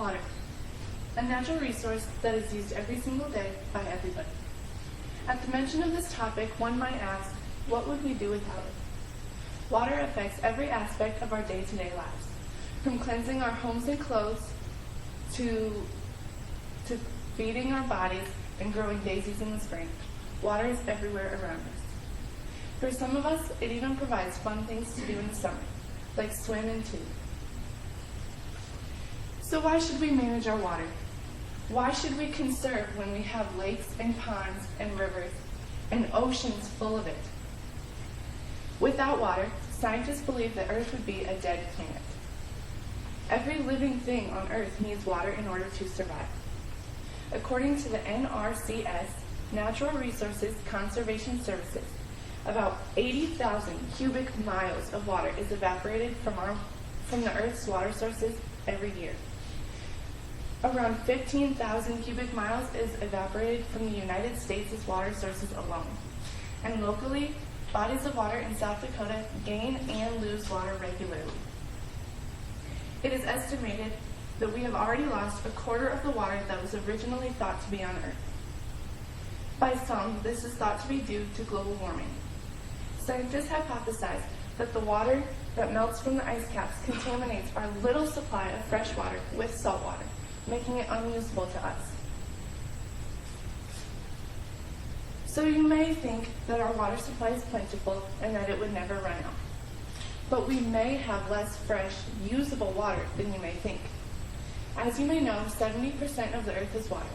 Water, a natural resource that is used every single day by everybody. At the mention of this topic, one might ask, what would we do without it? Water affects every aspect of our day-to-day lives, from cleansing our homes and clothes to feeding our bodies and growing daisies in the spring. Water is everywhere around us. For some of us, it even provides fun things to do in the summer, like swim and tube. So why should we manage our water? Why should we conserve when we have lakes and ponds and rivers and oceans full of it? Without water, scientists believe that Earth would be a dead planet. Every living thing on Earth needs water in order to survive. According to the NRCS, Natural Resources Conservation Services, about 80,000 cubic miles of water is evaporated from the Earth's water sources every year. Around 15,000 cubic miles is evaporated from the United States' water sources alone. And locally, bodies of water in South Dakota gain and lose water regularly. It is estimated that we have already lost a quarter of the water that was originally thought to be on Earth. By some, this is thought to be due to global warming. Scientists hypothesize that the water that melts from the ice caps contaminates our little supply of fresh water with salt water, making it unusable to us. So you may think that our water supply is plentiful and that it would never run out. But we may have less fresh, usable water than you may think. As you may know, 70% of the Earth is water.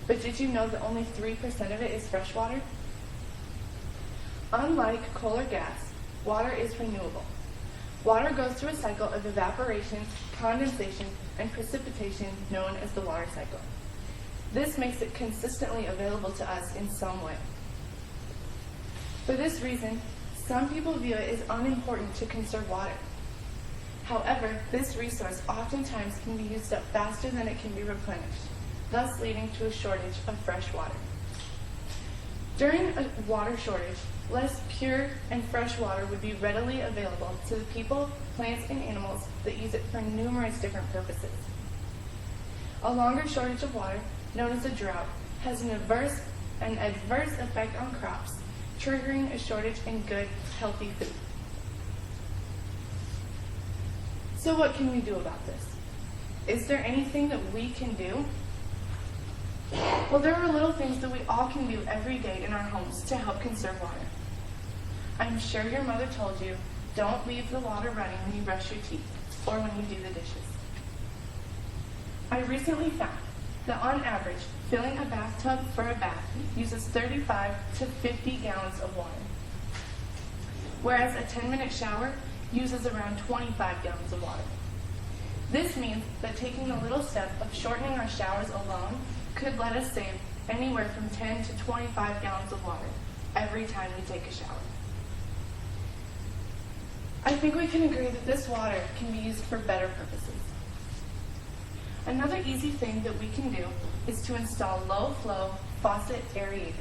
But did you know that only 3% of it is fresh water? Unlike coal or gas, water is renewable. Water goes through a cycle of evaporation, condensation, and precipitation known as the water cycle. This makes it consistently available to us in some way. For this reason, some people view it as unimportant to conserve water. However, this resource oftentimes can be used up faster than it can be replenished, thus leading to a shortage of fresh water. During a water shortage, less pure and fresh water would be readily available to the people, plants, and animals that use it for numerous different purposes. A longer shortage of water, known as a drought, has an adverse effect on crops, triggering a shortage in good, healthy food. So what can we do about this? Is there anything that we can do? Well, there are little things that we all can do every day in our homes to help conserve water. I'm sure your mother told you, don't leave the water running when you brush your teeth or when you do the dishes. I recently found that on average, filling a bathtub for a bath uses 35 to 50 gallons of water, whereas a 10-minute shower uses around 25 gallons of water. This means that taking the little step of shortening our showers alone could let us save anywhere from 10 to 25 gallons of water every time we take a shower. I think we can agree that this water can be used for better purposes. Another easy thing that we can do is to install low-flow faucet aerators.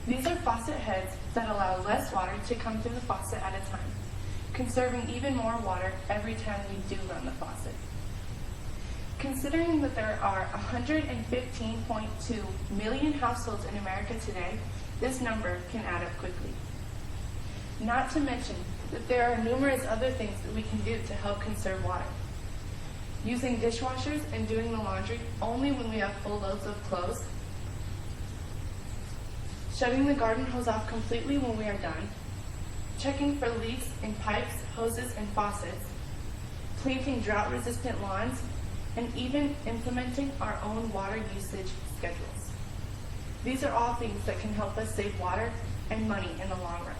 These are faucet heads that allow less water to come through the faucet at a time, conserving even more water every time we do run the faucet. Considering that there are 115.2 million households in America today, this number can add up quickly. Not to mention that there are numerous other things that we can do to help conserve water. Using dishwashers and doing the laundry only when we have full loads of clothes. Shutting the garden hose off completely when we are done. Checking for leaks in pipes, hoses, and faucets. Planting drought-resistant lawns, and even implementing our own water usage schedules. These are all things that can help us save water and money in the long run.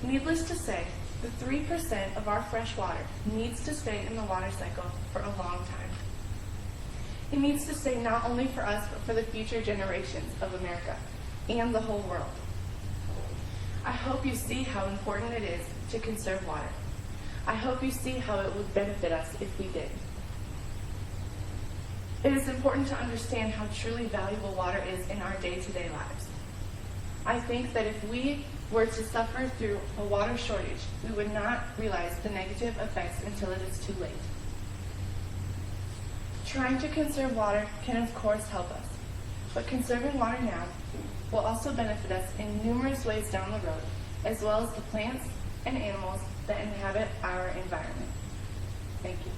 Needless to say, the 3% of our fresh water needs to stay in the water cycle for a long time. It needs to stay not only for us, but for the future generations of America and the whole world. I hope you see how important it is to conserve water. I hope you see how it would benefit us if we did. It is important to understand how truly valuable water is in our day-to-day lives. I think that if we were to suffer through a water shortage, we would not realize the negative effects until it is too late. Trying to conserve water can of course help us, but conserving water now will also benefit us in numerous ways down the road, as well as the plants and animals that inhabit our environment. Thank you.